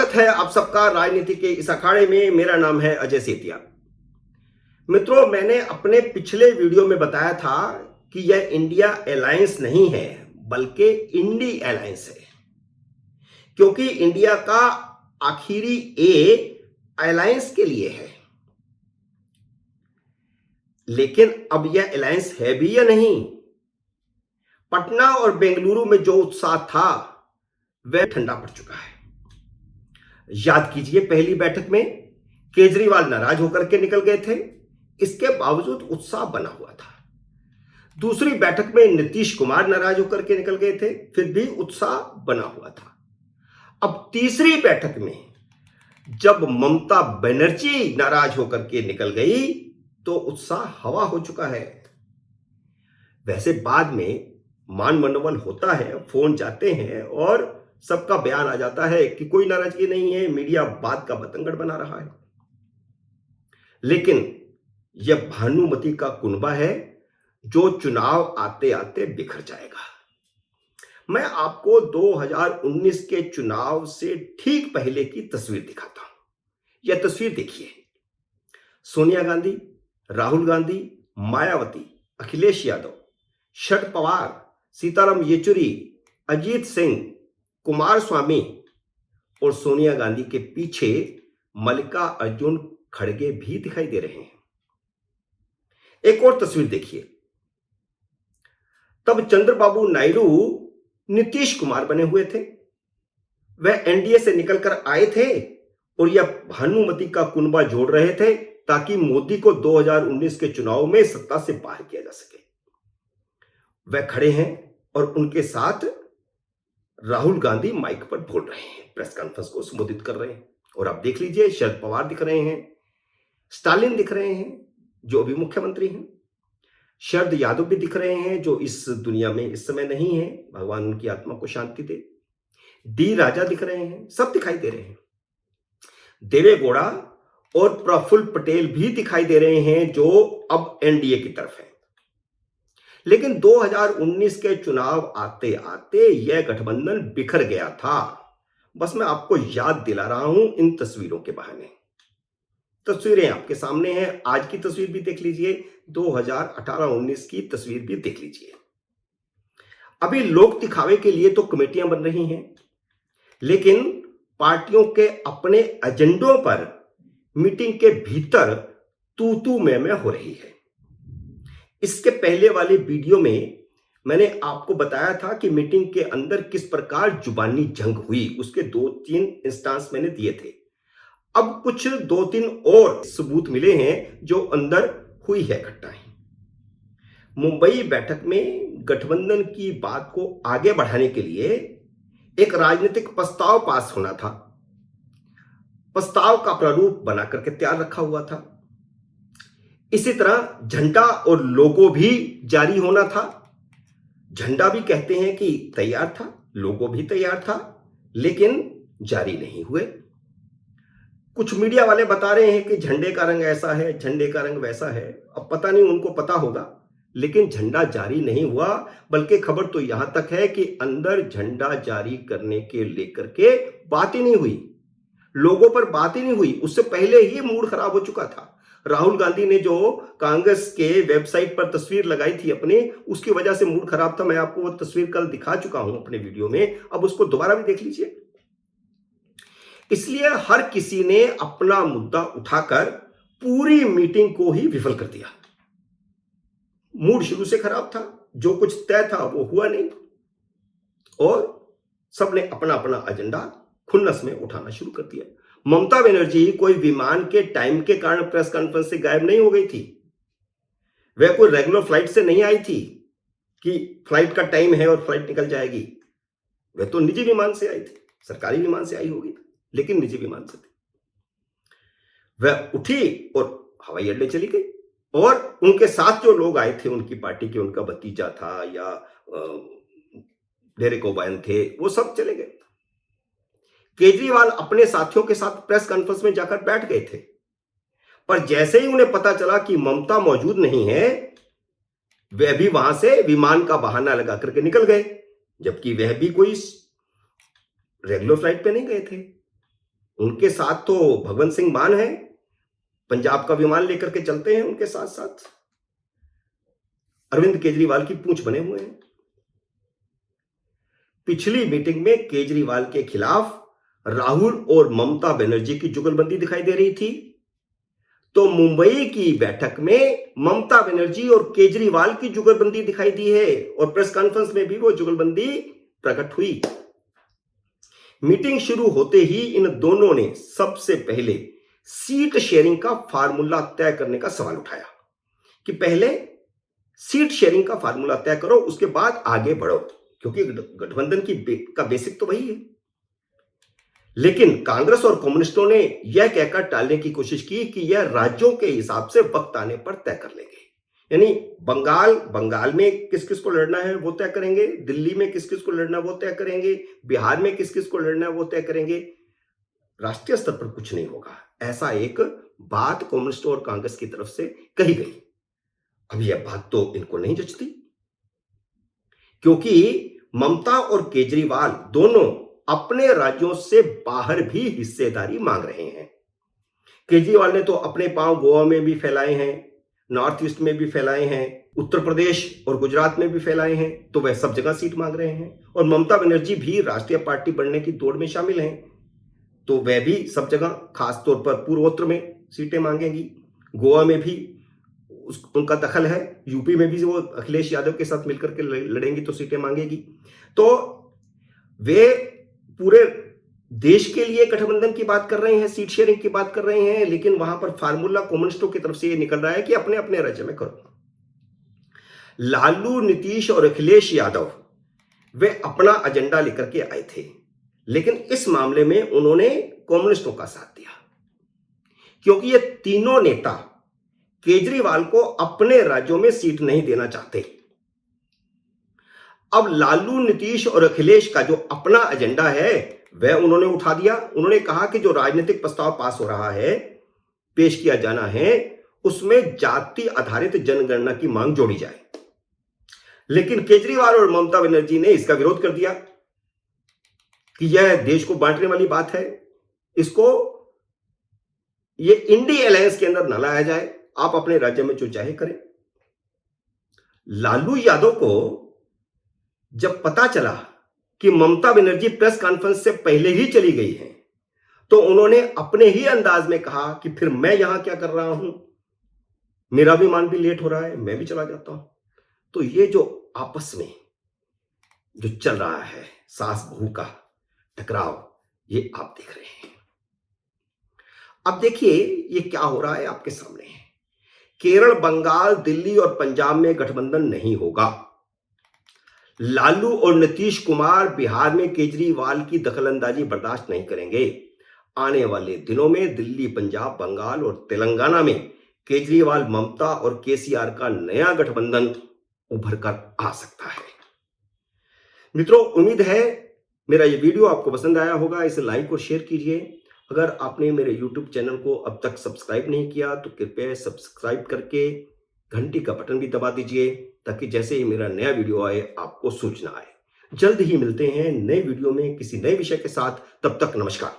स्वागत है आप सबका राजनीति के इस अखाड़े में। मेरा नाम है अजय सेतिया। मित्रों, मैंने अपने पिछले वीडियो में बताया था कि यह इंडिया अलायंस नहीं है बल्कि इंडी अलायंस है, क्योंकि इंडिया का आखिरी ए अलायंस के लिए है। लेकिन अब यह अलायंस है भी या नहीं? पटना और बेंगलुरु में जो उत्साह था वह ठंडा पड़ चुका है। याद कीजिए, पहली बैठक में केजरीवाल नाराज होकर के निकल गए थे, इसके बावजूद उत्साह बना हुआ था। दूसरी बैठक में नीतीश कुमार नाराज होकर के निकल गए थे, फिर भी उत्साह बना हुआ था। अब तीसरी बैठक में जब ममता बनर्जी नाराज होकर के निकल गई तो उत्साह हवा हो चुका है। वैसे बाद में मान मनोबल होता है, फोन जाते हैं और सबका बयान आ जाता है कि कोई नाराजगी नहीं है, मीडिया बात का बतंगड़ बना रहा है। लेकिन यह भानुमति का कुनबा है जो चुनाव आते आते बिखर जाएगा। मैं आपको 2019 के चुनाव से ठीक पहले की तस्वीर दिखाता हूं। यह तस्वीर देखिए। सोनिया गांधी, राहुल गांधी, मायावती, अखिलेश यादव, शरद पवार, सीताराम येचुरी, अजीत सिंह, कुमार स्वामी और सोनिया गांधी के पीछे मल्लिकार्जुन खड़गे भी दिखाई दे रहे हैं। एक और तस्वीर देखिए। तब चंद्रबाबू नायडू नीतीश कुमार बने हुए थे। वह एनडीए से निकलकर आए थे और यह भानुमति का कुनबा जोड़ रहे थे ताकि मोदी को 2019 के चुनाव में सत्ता से बाहर किया जा सके। वह खड़े हैं और उनके साथ राहुल गांधी माइक पर बोल रहे हैं, प्रेस कॉन्फ्रेंस को संबोधित कर रहे हैं। और आप देख लीजिए, शरद पवार दिख रहे हैं, स्टालिन दिख रहे हैं जो अभी मुख्यमंत्री हैं, शरद यादव भी दिख रहे हैं जो इस दुनिया में इस समय नहीं है, भगवान उनकी आत्मा को शांति दे। डी राजा दिख रहे हैं, सब दिखाई दे रहे हैं। देवेगौड़ा और प्रफुल्ल पटेल भी दिखाई दे रहे हैं जो अब एनडीए की तरफ है। लेकिन 2019 के चुनाव आते आते यह गठबंधन बिखर गया था। बस मैं आपको याद दिला रहा हूं इन तस्वीरों के बहाने। तस्वीरें आपके सामने हैं, आज की तस्वीर भी देख लीजिए, 2018-19 की तस्वीर भी देख लीजिए। अभी लोक दिखावे के लिए तो कमेटियां बन रही हैं, लेकिन पार्टियों के अपने एजेंडों पर मीटिंग के भीतर तू मैं हो रही है। इसके पहले वाले वीडियो में मैंने आपको बताया था कि मीटिंग के अंदर किस प्रकार जुबानी जंग हुई, उसके 2-3 इंस्टांस मैंने दिए थे। अब कुछ 2-3 और सबूत मिले हैं जो अंदर हुई है घटनाएं। मुंबई बैठक में गठबंधन की बात को आगे बढ़ाने के लिए एक राजनीतिक प्रस्ताव पास होना था। प्रस्ताव का प्रारूप बना करके तैयार रखा हुआ था। इसी तरह झंडा और लोगो भी जारी होना था। झंडा भी कहते हैं कि तैयार था, लोगो भी तैयार था, लेकिन जारी नहीं हुए। कुछ मीडिया वाले बता रहे हैं कि झंडे का रंग ऐसा है, झंडे का रंग वैसा है। अब पता नहीं, उनको पता होगा, लेकिन झंडा जारी नहीं हुआ। बल्कि खबर तो यहां तक है कि अंदर झंडा जारी करने के लेकर के बात ही नहीं हुई, लोगों पर बात ही नहीं हुई। उससे पहले ही मूड खराब हो चुका था। राहुल गांधी ने जो कांग्रेस के वेबसाइट पर तस्वीर लगाई थी अपने, उसकी वजह से मूड खराब था। मैं आपको वो तस्वीर कल दिखा चुका हूं अपने वीडियो में, अब उसको दोबारा भी देख लीजिए। इसलिए हर किसी ने अपना मुद्दा उठाकर पूरी मीटिंग को ही विफल कर दिया। मूड शुरू से खराब था, जो कुछ तय था वो हुआ नहीं और सबने अपना अपना एजेंडा खुन्नस में उठाना शुरू कर दिया। ममता बनर्जी कोई विमान के टाइम के कारण प्रेस कॉन्फ्रेंस से गायब नहीं हो गई थी। वह कोई रेगुलर फ्लाइट से नहीं आई थी कि फ्लाइट का टाइम है और फ्लाइट निकल जाएगी। वह तो निजी विमान से आई थी, सरकारी विमान से आई होगी लेकिन निजी विमान से थी। वह उठी और हवाई अड्डे चली गई और उनके साथ जो लोग आए थे उनकी पार्टी के, उनका भतीजा था या डेरेक ओब्रायन थे, वो सब चले गए। केजरीवाल अपने साथियों के साथ प्रेस कॉन्फ्रेंस में जाकर बैठ गए थे, पर जैसे ही उन्हें पता चला कि ममता मौजूद नहीं है, वह भी वहां से विमान का बहाना लगा करके निकल गए, जबकि वह भी कोई रेगुलर फ्लाइट पे नहीं गए थे। उनके साथ तो भगवंत सिंह मान है, पंजाब का विमान लेकर के चलते हैं, उनके साथ साथ अरविंद केजरीवाल की पूंछ बने हुए हैं। पिछली मीटिंग में केजरीवाल के खिलाफ राहुल और ममता बनर्जी की जुगलबंदी दिखाई दे रही थी, तो मुंबई की बैठक में ममता बनर्जी और केजरीवाल की जुगलबंदी दिखाई दी है और प्रेस कॉन्फ्रेंस में भी वो जुगलबंदी प्रकट हुई। मीटिंग शुरू होते ही इन दोनों ने सबसे पहले सीट शेयरिंग का फार्मूला तय करने का सवाल उठाया कि पहले सीट शेयरिंग का फार्मूला तय करो, उसके बाद आगे बढ़ो, क्योंकि गठबंधन का बेसिक तो वही है। लेकिन कांग्रेस और कम्युनिस्टों ने यह कहकर टालने की कोशिश की कि यह राज्यों के हिसाब से वक्त आने पर तय कर लेंगे, यानी बंगाल में किस किस को लड़ना है वो तय करेंगे, दिल्ली में किस किस को लड़ना वो तय करेंगे, बिहार में किस किस को लड़ना है वो तय करेंगे, राष्ट्रीय स्तर पर कुछ नहीं होगा, ऐसा एक बात कम्युनिस्टों और कांग्रेस की तरफ से कही गई। अब यह बात तो इनको नहीं जचती, क्योंकि ममता और केजरीवाल दोनों अपने राज्यों से बाहर भी हिस्सेदारी मांग रहे हैं। केजरीवाल ने तो अपने पांव गोवा में भी फैलाए हैं, नॉर्थ ईस्ट में भी फैलाए हैं, उत्तर प्रदेश और गुजरात में भी फैलाए हैं, तो वह सब जगह सीट मांग रहे हैं। और ममता बनर्जी भी राष्ट्रीय पार्टी बनने की दौड़ में शामिल हैं, तो वह भी सब जगह, खासतौर पर पूर्वोत्तर में सीटें मांगेंगी। गोवा में भी उनका दखल है, यूपी में भी वो अखिलेश यादव के साथ मिलकर के लड़ेंगी तो सीटें मांगेगी। तो वे पूरे देश के लिए गठबंधन की बात कर रहे हैं, सीट शेयरिंग की बात कर रहे हैं, लेकिन वहां पर फार्मूला कम्युनिस्टों की तरफ से ये निकल रहा है कि अपने अपने राज्य में करो। लालू, नीतीश और अखिलेश यादव वे अपना एजेंडा लेकर के आए थे, लेकिन इस मामले में उन्होंने कम्युनिस्टों का साथ दिया, क्योंकि ये तीनों नेता केजरीवाल को अपने राज्यों में सीट नहीं देना चाहते। अब लालू, नीतीश और अखिलेश का जो अपना एजेंडा है वह उन्होंने उठा दिया। उन्होंने कहा कि जो राजनीतिक प्रस्ताव पास हो रहा है, पेश किया जाना है, उसमें जाति आधारित जनगणना की मांग जोड़ी जाए। लेकिन केजरीवाल और ममता बनर्जी ने इसका विरोध कर दिया कि यह देश को बांटने वाली बात है, इसको ये इंडी अलायंस के अंदर न लाया जाए, आप अपने राज्य में जो चाहे करें। लालू यादव को जब पता चला कि ममता बनर्जी प्रेस कॉन्फ्रेंस से पहले ही चली गई है, तो उन्होंने अपने ही अंदाज में कहा कि फिर मैं यहां क्या कर रहा हूं, मेरा विमान भी लेट हो रहा है, मैं भी चला जाता हूं। तो ये जो आपस में जो चल रहा है सास बहू का टकराव, ये आप देख रहे हैं। अब देखिए ये क्या हो रहा है आपके सामने है। केरल, बंगाल, दिल्ली और पंजाब में गठबंधन नहीं होगा। लालू और नीतीश कुमार बिहार में केजरीवाल की दखलंदाजी बर्दाश्त नहीं करेंगे। आने वाले दिनों में दिल्ली, पंजाब, बंगाल और तेलंगाना में केजरीवाल, ममता और केसीआर का नया गठबंधन उभर कर आ सकता है। मित्रों, उम्मीद है मेरा ये वीडियो आपको पसंद आया होगा। इसे लाइक और शेयर कीजिए। अगर आपने मेरे YouTube चैनल को अब तक सब्सक्राइब नहीं किया तो कृपया सब्सक्राइब करके घंटी का बटन भी दबा दीजिए, ताकि जैसे ही मेरा नया वीडियो आए आपको सूचना आए। जल्द ही मिलते हैं नए वीडियो में किसी नए विषय के साथ। तब तक नमस्कार।